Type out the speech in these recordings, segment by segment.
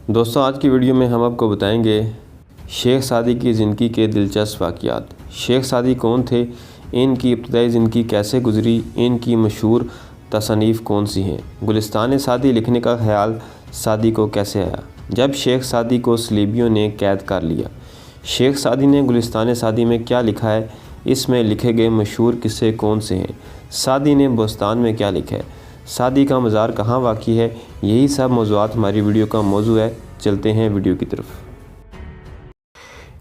دوستوں، آج کی ویڈیو میں ہم آپ کو بتائیں گے شیخ سعدی کی زندگی کے دلچسپ واقعات۔ شیخ سعدی کون تھے، ان کی ابتدائی زندگی کیسے گزری، ان کی مشہور تصانیف کون سی ہیں، گلستان سعدی لکھنے کا خیال سعدی کو کیسے آیا، جب شیخ سعدی کو صلیبیوں نے قید کر لیا۔ شیخ سعدی نے گلستان سعدی میں کیا لکھا ہے، اس میں لکھے گئے مشہور قصے کون سے ہیں، سعدی نے بوستان میں کیا لکھا ہے، سعدی کا مزار کہاں واقع ہے، یہی سب موضوعات ہماری ویڈیو کا موضوع ہے۔ چلتے ہیں ویڈیو کی طرف۔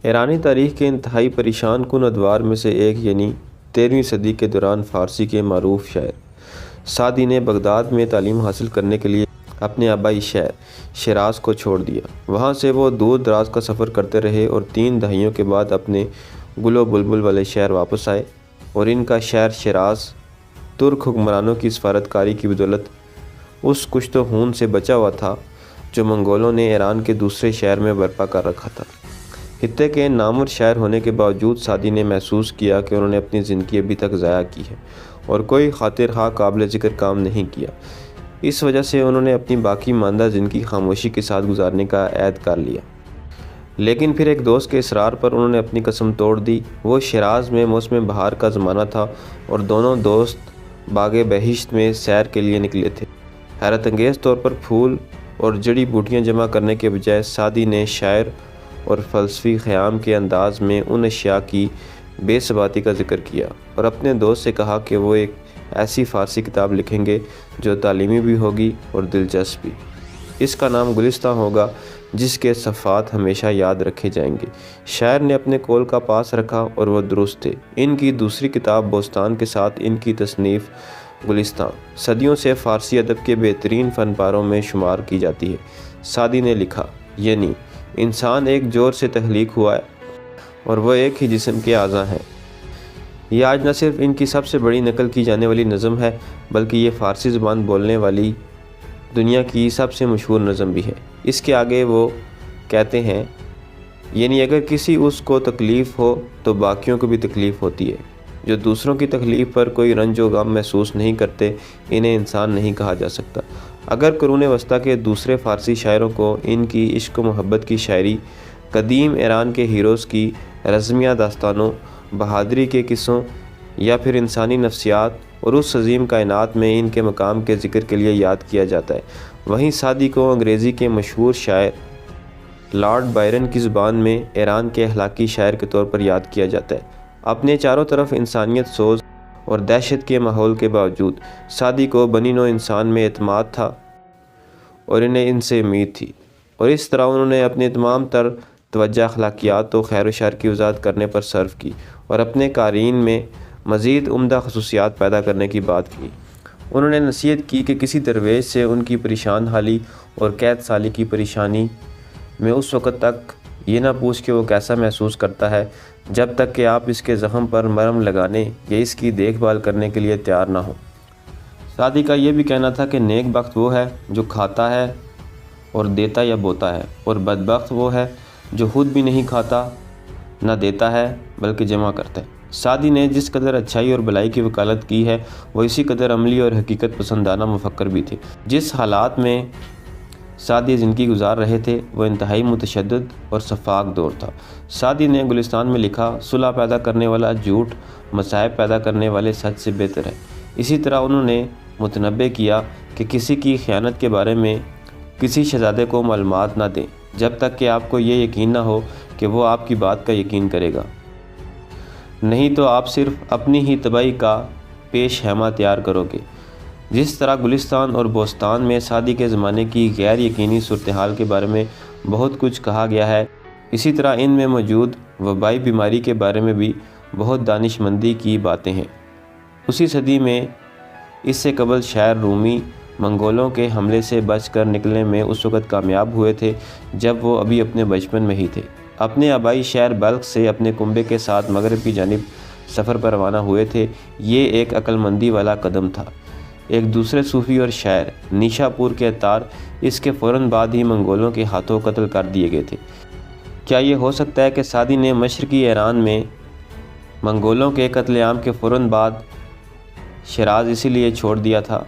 ایرانی تاریخ کے انتہائی پریشان کن ادوار میں سے ایک یعنی 13ویں صدی کے دوران فارسی کے معروف شاعر سعدی نے بغداد میں تعلیم حاصل کرنے کے لیے اپنے آبائی شہر شیراز کو چھوڑ دیا۔ وہاں سے وہ دور دراز کا سفر کرتے رہے اور 3 دہائیوں کے بعد اپنے گل و بلبل والے شہر واپس آئے، اور ان کا شہر شیراز ترک حکمرانوں کی سفارتکاری کی بدولت اس کشت و خون سے بچا ہوا تھا جو منگولوں نے ایران کے دوسرے شہر میں برپا کر رکھا تھا۔ خطے کے نامور شاعر ہونے کے باوجود سعدی نے محسوس کیا کہ انہوں نے اپنی زندگی ابھی تک ضائع کی ہے اور کوئی خاطر خواہ قابل ذکر کام نہیں کیا۔ اس وجہ سے انہوں نے اپنی باقی ماندہ زندگی خاموشی کے ساتھ گزارنے کا عہد کر لیا، لیکن پھر ایک دوست کے اصرار پر انہوں نے اپنی قسم توڑ دی۔ وہ شیراز میں موسم بہار کا زمانہ تھا اور دونوں دوست باغ بہشت میں سیر کے لیے نکلے تھے۔ حیرت انگیز طور پر پھول اور جڑی بوٹیاں جمع کرنے کے بجائے سعدی نے شاعر اور فلسفی خیام کے انداز میں ان اشیاء کی بے ثباتی کا ذکر کیا اور اپنے دوست سے کہا کہ وہ ایک ایسی فارسی کتاب لکھیں گے جو تعلیمی بھی ہوگی اور دلچسپ بھی۔ اس کا نام گلستان ہوگا، جس کے صفحات ہمیشہ یاد رکھے جائیں گے۔ شاعر نے اپنے قول کا پاس رکھا اور وہ درست تھے۔ ان کی دوسری کتاب بوستان کے ساتھ ان کی تصنیف گلستان صدیوں سے فارسی ادب کے بہترین فن پاروں میں شمار کی جاتی ہے۔ سعدی نے لکھا، یعنی انسان ایک جوہر سے تخلیق ہوا ہے اور وہ ایک ہی جسم کے اعضاء ہیں۔ یہ آج نہ صرف ان کی سب سے بڑی نقل کی جانے والی نظم ہے، بلکہ یہ فارسی زبان بولنے والی دنیا کی سب سے مشہور نظم بھی ہے۔ اس کے آگے وہ کہتے ہیں، یعنی اگر کسی اس کو تکلیف ہو تو باقیوں کو بھی تکلیف ہوتی ہے۔ جو دوسروں کی تکلیف پر کوئی رنج و غم محسوس نہیں کرتے، انہیں انسان نہیں کہا جا سکتا۔ اگر قرون وسطیٰ کے دوسرے فارسی شاعروں کو ان کی عشق و محبت کی شاعری، قدیم ایران کے ہیروز کی رزمیہ داستانوں، بہادری کے قصوں یا پھر انسانی نفسیات اور اس عظیم کائنات میں ان کے مقام کے ذکر کے لیے یاد کیا جاتا ہے، وہیں سعدی کو انگریزی کے مشہور شاعر لارڈ بائرن کی زبان میں ایران کے اخلاقی شاعر کے طور پر یاد کیا جاتا ہے۔ اپنے چاروں طرف انسانیت سوز اور دہشت کے ماحول کے باوجود سعدی کو بنی نوع انسان میں اعتماد تھا اور انہیں ان سے امید تھی، اور اس طرح انہوں نے اپنے تمام تر توجہ اخلاقیات و خیر و شر کی وضاحت کرنے پر صرف کی اور اپنے قارئین میں مزید عمدہ خصوصیات پیدا کرنے کی بات کی۔ انہوں نے نصیحت کی کہ کسی درویش سے ان کی پریشان حالی اور قید سالی کی پریشانی میں اس وقت تک یہ نہ پوچھ کہ وہ کیسا محسوس کرتا ہے جب تک کہ آپ اس کے زخم پر مرہم لگانے یا اس کی دیکھ بھال کرنے کے لیے تیار نہ ہوں۔ سعدی کا یہ بھی کہنا تھا کہ نیک بخت وہ ہے جو کھاتا ہے اور دیتا یا بوتا ہے، اور بدبخت وہ ہے جو خود بھی نہیں کھاتا نہ دیتا ہے بلکہ جمع کرتا ہے۔ سعدی نے جس قدر اچھائی اور بھلائی کی وکالت کی ہے، وہ اسی قدر عملی اور حقیقت پسندانہ مفکر بھی تھے۔ جس حالات میں سعدی زندگی گزار رہے تھے وہ انتہائی متشدد اور شفاق دور تھا۔ سعدی نے گلستان میں لکھا، صلح پیدا کرنے والا جھوٹ مصائب پیدا کرنے والے سچ سے بہتر ہے۔ اسی طرح انہوں نے متنبہ کیا کہ کسی کی خیانت کے بارے میں کسی شہزادے کو معلومات نہ دیں جب تک کہ آپ کو یہ یقین نہ ہو کہ وہ آپ کی بات کا یقین کرے گا، نہیں تو آپ صرف اپنی ہی تباہی کا پیش خیمہ تیار کرو گے۔ جس طرح گلستان اور بوستان میں سعدی کے زمانے کی غیر یقینی صورتحال کے بارے میں بہت کچھ کہا گیا ہے، اسی طرح ان میں موجود وبائی بیماری کے بارے میں بھی بہت دانش مندی کی باتیں ہیں۔ اسی صدی میں اس سے قبل شاعر رومی منگولوں کے حملے سے بچ کر نکلنے میں اس وقت کامیاب ہوئے تھے جب وہ ابھی اپنے بچپن میں ہی تھے۔ اپنے آبائی شہر بلخ سے اپنے کنبے کے ساتھ مغرب کی جانب سفر پر روانہ ہوئے تھے۔ یہ ایک عقل مندی والا قدم تھا۔ ایک دوسرے صوفی اور شاعر نیشا پور کے اتار اس کے فوراً بعد ہی منگولوں کے ہاتھوں قتل کر دیے گئے تھے۔ کیا یہ ہو سکتا ہے کہ سعدی نے مشرقی ایران میں منگولوں کے قتل عام کے فوراً بعد شیراز اسی لیے چھوڑ دیا تھا؟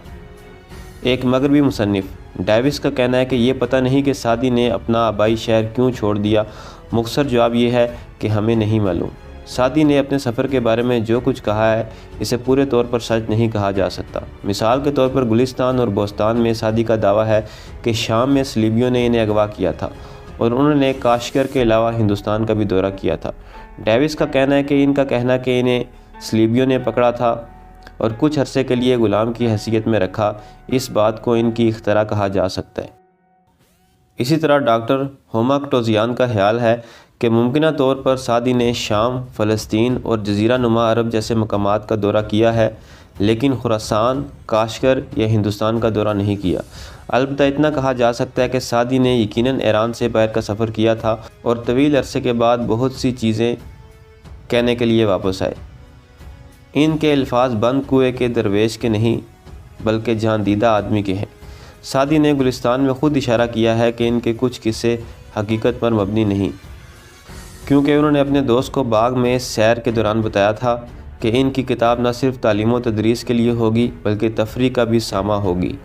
ایک مغربی مصنف ڈیوس کا کہنا ہے کہ یہ پتہ نہیں کہ سعدی نے اپنا آبائی شہر کیوں چھوڑ دیا، مختصر جواب یہ ہے کہ ہمیں نہیں معلوم۔ سعدی نے اپنے سفر کے بارے میں جو کچھ کہا ہے اسے پورے طور پر سچ نہیں کہا جا سکتا۔ مثال کے طور پر گلستان اور بوستان میں سعدی کا دعویٰ ہے کہ شام میں صلیبیوں نے انہیں اغوا کیا تھا اور انہوں نے کاشغر کے علاوہ ہندوستان کا بھی دورہ کیا تھا۔ ڈیوس کا کہنا ہے کہ ان کا کہنا کہ انہیں صلیبیوں نے پکڑا تھا اور کچھ عرصے کے لیے غلام کی حیثیت میں رکھا، اس بات کو ان کی اختراع کہا جا سکتا ہے۔ اسی طرح ڈاکٹر ہوما کٹوزیان کا خیال ہے کہ ممکنہ طور پر سعدی نے شام، فلسطین اور جزیرہ نما عرب جیسے مقامات کا دورہ کیا ہے، لیکن خراسان، کاشغر یا ہندوستان کا دورہ نہیں کیا۔ البتہ اتنا کہا جا سکتا ہے کہ سعدی نے یقیناً ایران سے باہر کا سفر کیا تھا اور طویل عرصے کے بعد بہت سی چیزیں کہنے کے لیے واپس آئے۔ ان کے الفاظ بند کنویں کے درویش کے نہیں بلکہ جہاں دیدہ آدمی کے ہیں۔ سعدی نے گلستان میں خود اشارہ کیا ہے کہ ان کے کچھ قصے حقیقت پر مبنی نہیں، کیونکہ انہوں نے اپنے دوست کو باغ میں سیر کے دوران بتایا تھا کہ ان کی کتاب نہ صرف تعلیم و تدریس کے لیے ہوگی بلکہ تفریح کا بھی سامہ ہوگی۔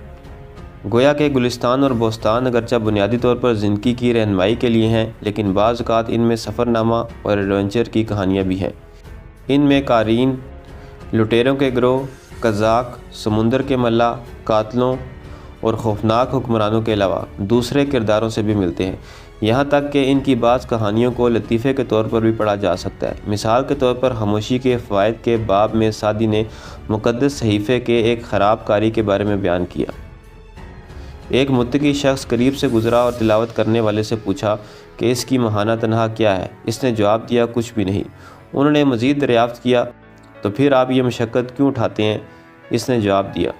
گویا کہ گلستان اور بوستان اگرچہ بنیادی طور پر زندگی کی رہنمائی کے لیے ہیں، لیکن بعض اوقات ان میں سفر نامہ اور ایڈونچر کی کہانیاں بھی ہیں۔ ان میں قارئین، لٹیروں کے گروہ، قزاق، سمندر کے ملاح، قاتلوں اور خوفناک حکمرانوں کے علاوہ دوسرے کرداروں سے بھی ملتے ہیں، یہاں تک کہ ان کی بعض کہانیوں کو لطیفے کے طور پر بھی پڑھا جا سکتا ہے۔ مثال کے طور پر خاموشی کے فوائد کے باب میں سعدی نے مقدس صحیفے کے ایک خراب کاری کے بارے میں بیان کیا۔ ایک متقی شخص قریب سے گزرا اور تلاوت کرنے والے سے پوچھا کہ اس کی ماہانہ تنخواہ کیا ہے؟ اس نے جواب دیا، کچھ بھی نہیں۔ انہوں نے مزید دریافت کیا، تو پھر آپ یہ مشقت کیوں اٹھاتے ہیں؟ اس نے جواب دیا،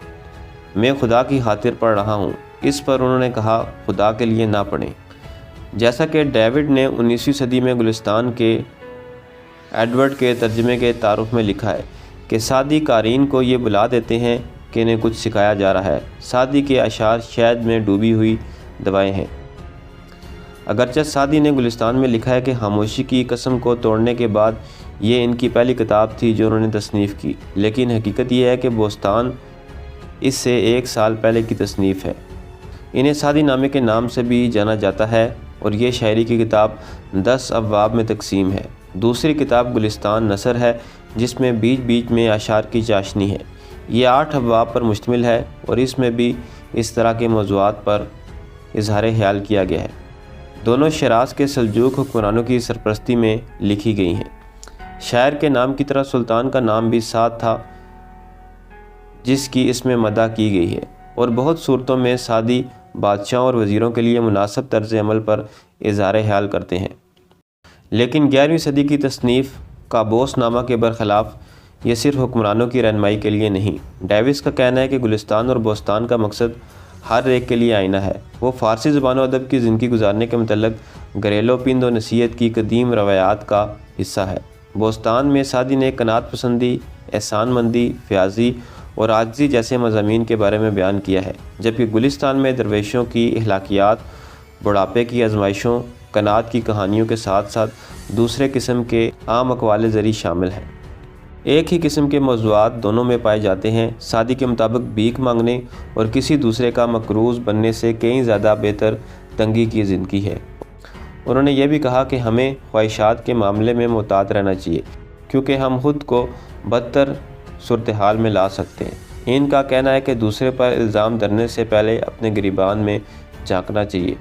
میں خدا کی خاطر پڑھ رہا ہوں۔ اس پر انہوں نے کہا، خدا کے لیے نہ پڑھیں۔ جیسا کہ ڈیوڈ نے 19ویں صدی میں گلستان کے ایڈورڈ کے ترجمے کے تعارف میں لکھا ہے کہ سعدی قارئین کو یہ بلا دیتے ہیں کہ انہیں کچھ سکھایا جا رہا ہے۔ سعدی کے اشعار شہد میں ڈوبی ہوئی دوائیں ہیں۔ اگرچہ سعدی نے گلستان میں لکھا ہے کہ خاموشی کی قسم کو توڑنے کے بعد یہ ان کی پہلی کتاب تھی جو انہوں نے تصنیف کی، لیکن حقیقت یہ ہے کہ بوستان اس سے 1 سال پہلے کی تصنیف ہے۔ انہیں سعدی نامے کے نام سے بھی جانا جاتا ہے اور یہ شاعری کی کتاب 10 ابواب میں تقسیم ہے۔ دوسری کتاب گلستان نثر ہے جس میں بیچ بیچ میں اشعار کی چاشنی ہے۔ یہ 8 ابواب پر مشتمل ہے اور اس میں بھی اس طرح کے موضوعات پر اظہار خیال کیا گیا ہے۔ دونوں شیراز کے سلجوق حکمرانوں کی سرپرستی میں لکھی گئی ہیں۔ شاعر کے نام کی طرح سلطان کا نام بھی سعد تھا جس کی اس میں مدح کی گئی ہے، اور بہت صورتوں میں سعدی بادشاہوں اور وزیروں کے لیے مناسب طرز عمل پر اظہار خیال کرتے ہیں۔ لیکن 11ویں صدی کی تصنیف کابوس نامہ کے برخلاف یہ صرف حکمرانوں کی رہنمائی کے لیے نہیں۔ ڈیوس کا کہنا ہے کہ گلستان اور بوستان کا مقصد ہر ایک کے لیے آئینہ ہے۔ وہ فارسی زبان و ادب کی زندگی گزارنے کے متعلق گھریلو پند و نصیحت کی قدیم روایات کا حصہ ہے۔ بوستان میں سعدی نے قناعت پسندی، احسان مندی، فیاضی اور عاجزی جیسے مضامین کے بارے میں بیان کیا ہے، جبکہ گلستان میں درویشوں کی اخلاقیات، بڑھاپے کی آزمائشوں، قناعت کی کہانیوں کے ساتھ ساتھ دوسرے قسم کے عام اقوال زری شامل ہیں۔ ایک ہی قسم کے موضوعات دونوں میں پائے جاتے ہیں۔ سعدی کے مطابق بھیک مانگنے اور کسی دوسرے کا مقروض بننے سے کہیں زیادہ بہتر تنگی کی زندگی ہے۔ انہوں نے یہ بھی کہا کہ ہمیں خواہشات کے معاملے میں محتاط رہنا چاہیے کیونکہ ہم خود کو بدتر صورتحال میں لا سکتے ہیں۔ ان کا کہنا ہے کہ دوسرے پر الزام دھرنے سے پہلے اپنے گریبان میں جھانکنا چاہیے۔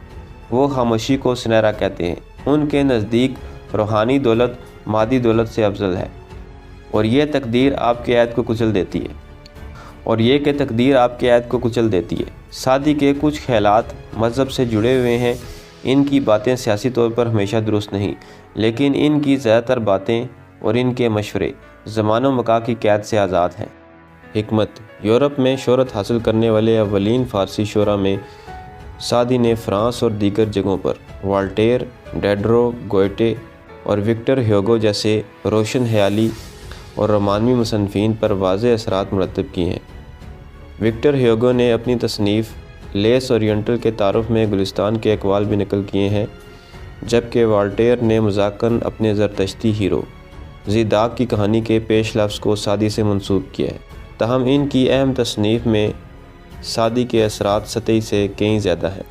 وہ خاموشی کو سنہرا کہتے ہیں۔ ان کے نزدیک روحانی دولت مادی دولت سے افضل ہے اور یہ کہ تقدیر آپ کے عہد کو کچل دیتی ہے۔ سعدی کے کچھ خیالات مذہب سے جڑے ہوئے ہیں۔ ان کی باتیں سیاسی طور پر ہمیشہ درست نہیں، لیکن ان کی زیادہ تر باتیں اور ان کے مشورے زمان و مکان کی قید سے آزاد ہیں۔ حکمت: یورپ میں شہرت حاصل کرنے والے اولین فارسی شعراء میں سعدی نے فرانس اور دیگر جگہوں پر والٹیر، ڈیڈرو، گوئٹے اور وکٹر ہیوگو جیسے روشن خیالی اور رومانوی مصنفین پر واضح اثرات مرتب کیے ہیں۔ وکٹر ہیوگو نے اپنی تصنیف لیس اورینٹل کے تعارف میں گلستان کے اقوال بھی نقل کیے ہیں، جبکہ والٹیر نے مذاقاً اپنے زرتشتی ہیرو زیداک کی کہانی کے پیش لفظ کو سعدی سے منسوب کیا ہے۔ تاہم ان کی اہم تصنیف میں سعدی کے اثرات سطحی سے کہیں زیادہ ہیں۔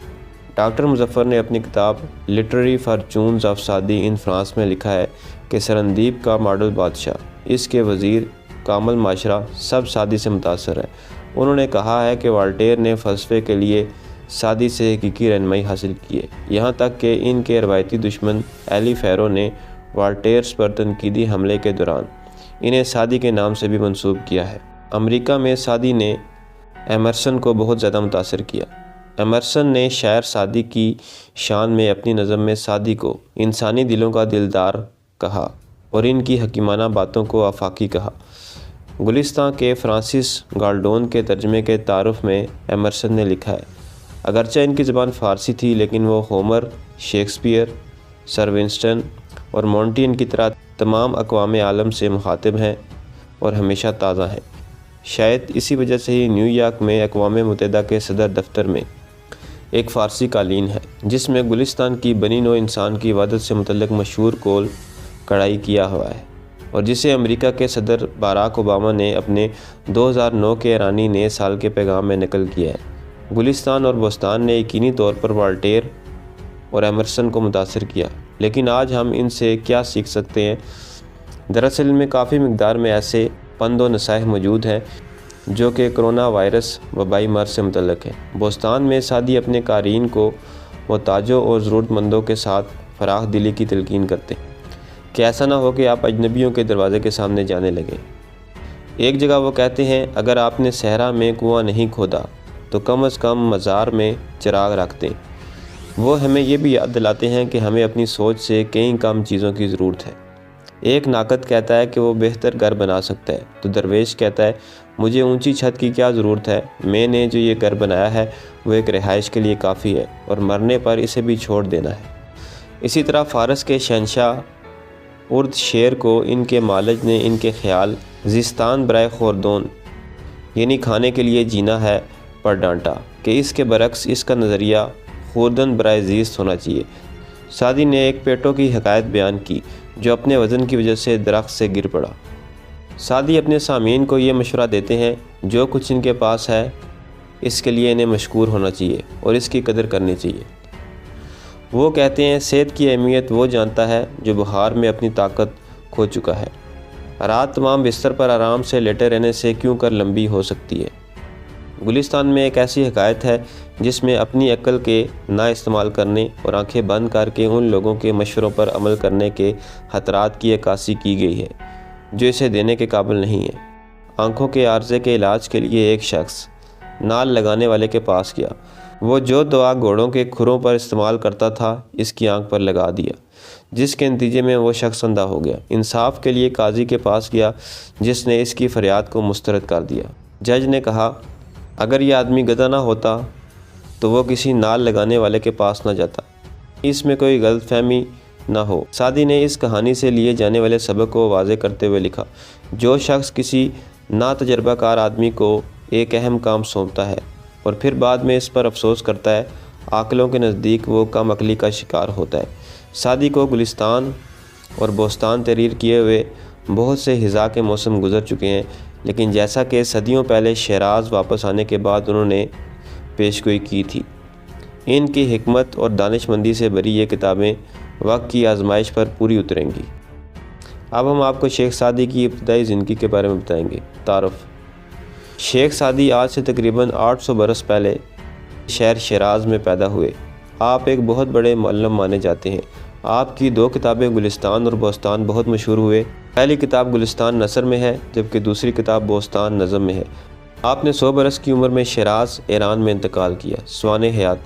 ڈاکٹر مظفر نے اپنی کتاب literary fortunes of Saadi in France میں لکھا ہے کہ سرندیپ کا ماڈل بادشاہ، اس کے وزیر، کامل معاشرہ سب سعدی سے متاثر ہیں۔ انہوں نے کہا ہے کہ والٹیر نے فلسفے کے لیے سعدی سے حقیقی رہنمائی حاصل کی ہے، یہاں تک کہ ان کے روایتی دشمن ایلی فیرو نے والٹیرس پر تنقیدی حملے کے دوران انہیں سعدی کے نام سے بھی منسوب کیا ہے۔ امریکہ میں سعدی نے ایمرسن کو بہت زیادہ متاثر کیا۔ ایمرسن نے شاعر سعدی کی شان میں اپنی نظم میں سعدی کو انسانی دلوں کا دلدار کہا اور ان کی حکیمانہ باتوں کو آفاقی کہا۔ گلستان کے فرانسس گالڈون کے ترجمے کے تعارف میں ایمرسن نے لکھا ہے، اگرچہ ان کی زبان فارسی تھی لیکن وہ ہومر، شیکسپیئر، سر ونسٹن اور مونٹیگن کی طرح تمام اقوام عالم سے مخاطب ہیں اور ہمیشہ تازہ ہیں۔ شاید اسی وجہ سے ہی نیو یارک میں اقوام متحدہ کے صدر دفتر میں ایک فارسی قالین ہے جس میں گلستان کی بنی نوع انسان کی عبادت سے متعلق مشہور قول کڑھائی کیا ہوا ہے، اور جسے امریکہ کے صدر باراک اوباما نے اپنے 2009 کے ایرانی نئے سال کے پیغام میں نقل کیا ہے۔ گلستان اور بوستان نے یقینی طور پر والٹیر اور ایمرسن کو متاثر کیا، لیکن آج ہم ان سے کیا سیکھ سکتے ہیں؟ دراصل ان میں کافی مقدار میں ایسے پند و نصائح موجود ہیں جو کہ کرونا وائرس وبائی مرض سے متعلق ہے۔ بوستان میں سعدی اپنے قارئین کو محتاجوں اور ضرورت مندوں کے ساتھ فراخ دلی کی تلقین کرتے ہیں کہ ایسا نہ ہو کہ آپ اجنبیوں کے دروازے کے سامنے جانے لگیں۔ ایک جگہ وہ کہتے ہیں، اگر آپ نے صحرا میں کنواں نہیں کھودا تو کم از کم مزار میں چراغ رکھ دیں۔ وہ ہمیں یہ بھی یاد دلاتے ہیں کہ ہمیں اپنی سوچ سے کئی کم چیزوں کی ضرورت ہے۔ ایک ناقد کہتا ہے کہ وہ بہتر گھر بنا سکتا ہے تو درویش کہتا ہے، مجھے اونچی چھت کی کیا ضرورت ہے، میں نے جو یہ گھر بنایا ہے وہ ایک رہائش کے لیے کافی ہے اور مرنے پر اسے بھی چھوڑ دینا ہے۔ اسی طرح فارس کے شہنشاہ ارد شیر کو ان کے مالج نے ان کے خیال زیستان برائے خوردون یعنی کھانے کے لیے جینا ہے پر ڈانٹا کہ اس کے برعکس اس کا نظریہ خوردن برائے زیست ہونا چاہیے۔ سعدی نے ایک پیٹو کی حکایت بیان کی جو اپنے وزن کی وجہ سے درخت سے گر پڑا۔ سعدی اپنے سامعین کو یہ مشورہ دیتے ہیں، جو کچھ ان کے پاس ہے اس کے لیے انہیں مشکور ہونا چاہیے اور اس کی قدر کرنی چاہیے۔ وہ کہتے ہیں، صحت کی اہمیت وہ جانتا ہے جو بخار میں اپنی طاقت کھو چکا ہے۔ رات تمام بستر پر آرام سے لیٹے رہنے سے کیوں کر لمبی ہو سکتی ہے۔ گلستان میں ایک ایسی حکایت ہے جس میں اپنی عقل کے نہ استعمال کرنے اور آنکھیں بند کر کے ان لوگوں کے مشوروں پر عمل کرنے کے خطرات کی عکاسی کی گئی ہے جو اسے دینے کے قابل نہیں ہے۔ آنکھوں کے عارضے کے علاج کے لیے ایک شخص نال لگانے والے کے پاس گیا۔ وہ جو دوا گھوڑوں کے کھروں پر استعمال کرتا تھا اس کی آنکھ پر لگا دیا، جس کے نتیجے میں وہ شخص اندھا ہو گیا۔ انصاف کے لیے قاضی کے پاس گیا جس نے اس کی فریاد کو مسترد کر دیا۔ جج نے کہا، اگر یہ آدمی گدھا نہ ہوتا تو وہ کسی نال لگانے والے کے پاس نہ جاتا، اس میں کوئی غلط فہمی نہ ہو۔ سعدی نے اس کہانی سے لیے جانے والے سبق کو واضح کرتے ہوئے لکھا، جو شخص کسی ناتجربہ کار آدمی کو ایک اہم کام سونپتا ہے اور پھر بعد میں اس پر افسوس کرتا ہے، عاقلوں کے نزدیک وہ کم عقلی کا شکار ہوتا ہے۔ سعدی کو گلستان اور بوستان تحریر کیے ہوئے بہت سے ہزا کے موسم گزر چکے ہیں، لیکن جیسا کہ صدیوں پہلے شیراز واپس آنے کے بعد انہوں نے پیشگوئی کی تھی، ان کی حکمت اور دانش مندی سے بھری یہ کتابیں وقت کی آزمائش پر پوری اتریں گی۔ اب ہم آپ کو شیخ سعدی کی ابتدائی زندگی کے بارے میں بتائیں گے۔ تعارف: شیخ سعدی آج سے تقریباً 800 برس پہلے شہر شیراز میں پیدا ہوئے۔ آپ ایک بہت بڑے معلم مانے جاتے ہیں۔ آپ کی 2 کتابیں گلستان اور بوستان بہت مشہور ہوئے۔ پہلی کتاب گلستان نثر میں ہے جبکہ دوسری کتاب بوستان نظم میں ہے۔ آپ نے 100 برس کی عمر میں شیراز ایران میں انتقال کیا۔ سوانح حیات: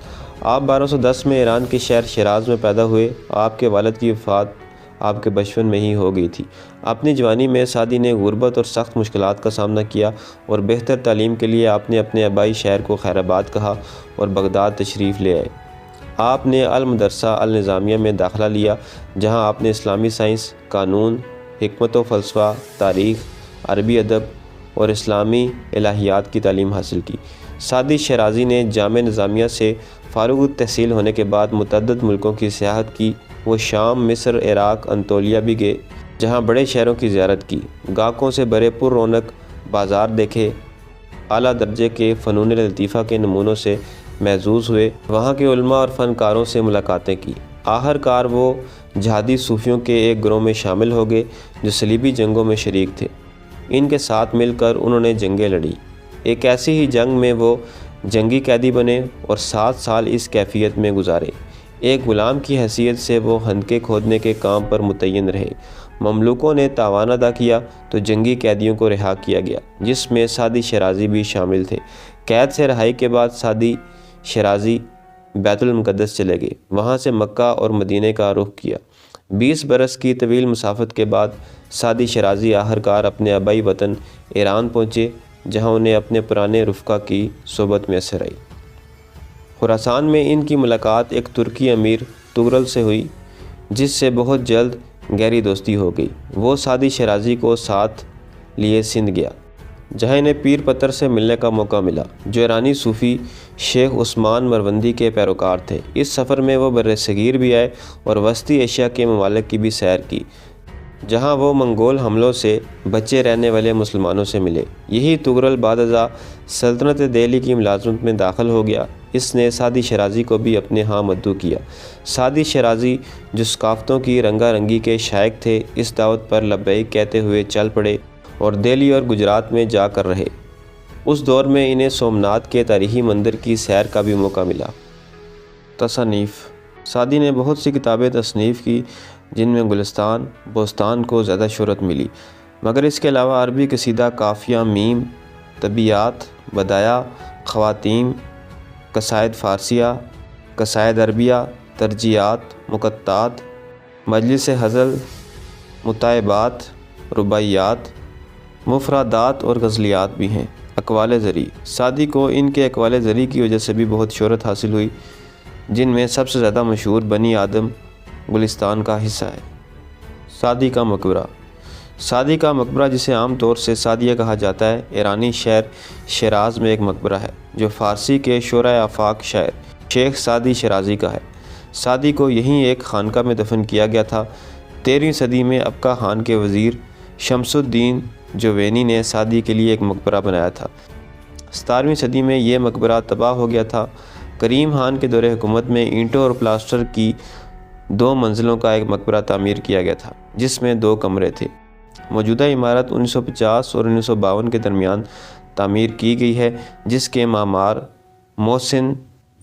آپ 1210 میں ایران کے شہر شیراز میں پیدا ہوئے۔ آپ کے والد کی وفات آپ کے بچپن میں ہی ہو گئی تھی۔ اپنی جوانی میں سعدی نے غربت اور سخت مشکلات کا سامنا کیا اور بہتر تعلیم کے لیے آپ نے اپنے آبائی شہر کو خیر آباد کہا اور بغداد تشریف لے آئے۔ آپ نے المدرسہ النظامیہ میں داخلہ لیا جہاں آپ نے اسلامی سائنس، قانون، حکمت و فلسفہ، تاریخ، عربی ادب اور اسلامی الہیات کی تعلیم حاصل کی۔ سعدی شیرازی نے جامعہ نظامیہ سے فارغ التحصیل ہونے کے بعد متعدد ملکوں کی سیاحت کی۔ وہ شام، مصر، عراق، انطولیہ بھی گئے جہاں بڑے شہروں کی زیارت کی، گاہکوں سے بھرے پر رونق بازار دیکھے اعلیٰ درجے کے فنون لطیفہ کے نمونوں سے محظوظ ہوئے، وہاں کے علماء اور فنکاروں سے ملاقاتیں کی۔ آخر کار وہ جہادی صوفیوں کے ایک گروہ میں شامل ہو گئے جو صلیبی جنگوں میں شریک تھے۔ ان کے ساتھ مل کر انہوں نے جنگیں لڑیں۔ ایک ایسی ہی جنگ میں وہ جنگی قیدی بنے اور 7 سال اس کیفیت میں گزارے۔ ایک غلام کی حیثیت سے وہ خندقیں کھودنے کے کام پر متعین رہے۔ مملوکوں نے تاوان ادا کیا تو جنگی قیدیوں کو رہا کیا گیا، جس میں سعدی شیرازی بھی شامل تھے۔ قید سے رہائی کے بعد سعدی شیرازی بیت المقدس چلے گئے، وہاں سے مکہ اور مدینہ کا رخ کیا۔ 20 برس کی طویل مسافت کے بعد سعدی شیرازی آخر کار اپنے آبائی وطن ایران پہنچے، جہاں انہیں اپنے پرانے رفقا کی صحبت میسر آئی۔ خراسان میں ان کی ملاقات ایک ترکی امیر تغرل سے ہوئی، جس سے بہت جلد گہری دوستی ہو گئی۔ وہ سعدی شیرازی کو ساتھ لیے سندھ گیا، جہاں انہیں پیر پتر سے ملنے کا موقع ملا، جو ایرانی صوفی شیخ عثمان مروندی کے پیروکار تھے۔ اس سفر میں وہ بر صغیر بھی آئے اور وسطی ایشیا کے ممالک کی بھی سیر کی، جہاں وہ منگول حملوں سے بچے رہنے والے مسلمانوں سے ملے۔ یہی تغرل بعد ازاں سلطنت دہلی کی ملازمت میں داخل ہو گیا۔ اس نے سعدی شیرازی کو بھی اپنے ہاں مدعو کیا۔ سعدی شیرازی جو ثقافتوں کی رنگا رنگی کے شائق تھے، اس دعوت پر لبیک کہتے ہوئے چل پڑے اور دہلی اور گجرات میں جا کر رہے۔ اس دور میں انہیں سومناتھ کے تاریخی مندر کی سیر کا بھی موقع ملا۔ تصانیف: سعدی نے بہت سی کتابیں تصنیف کی، جن میں گلستان، بوستان کو زیادہ شہرت ملی، مگر اس کے علاوہ عربی قصیدہ کافیہ، میم، طبیعیات، بدایع، خواتین، قصائد فارسیہ، قصائد عربیہ، ترجیعات، مقطعات، مجلس ہزل، مطایبات، رباعیات، مفردات اور غزلیات بھی ہیں۔ اقوال زری: سعدی کو ان کے اقوال زری کی وجہ سے بھی بہت شہرت حاصل ہوئی، جن میں سب سے زیادہ مشہور بنی آدم گلستان کا حصہ ہے۔ سعدی کا مقبرہ: سعدی کا مقبرہ، جسے عام طور سے سعدیہ کہا جاتا ہے، ایرانی شہر شیراز میں ایک مقبرہ ہے، جو فارسی کے شعراء آفاق شاعر شیخ سعدی شیرازی کا ہے۔ سعدی کو یہیں ایک خانقاہ میں دفن کیا گیا تھا۔ 13ویں صدی میں ابقا خان کے وزیر شمس الدین جوینی نے سعدی کے لیے ایک مقبرہ بنایا تھا۔ 17ویں صدی میں یہ مقبرہ تباہ ہو گیا تھا۔ کریم خان کے دور حکومت میں اینٹوں اور پلاسٹر کی 2 منزلوں کا ایک مقبرہ تعمیر کیا گیا تھا، جس میں 2 کمرے تھے۔ موجودہ عمارت 1950 اور 1952 کے درمیان تعمیر کی گئی ہے، جس کے معمار محسن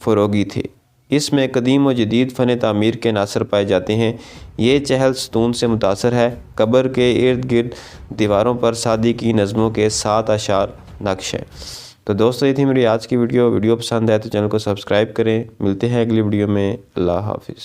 فروغی تھے۔ اس میں قدیم و جدید فن تعمیر کے عناصر پائے جاتے ہیں۔ یہ چہل ستون سے متاثر ہے۔ قبر کے ارد گرد دیواروں پر سعدی کی نظموں کے 7 اشعار نقش ہیں۔ تو دوستو، یہ تھی میری آج کی ویڈیو پسند آئے تو چینل کو سبسکرائب کریں۔ ملتے ہیں اگلی ویڈیو میں۔ اللہ حافظ۔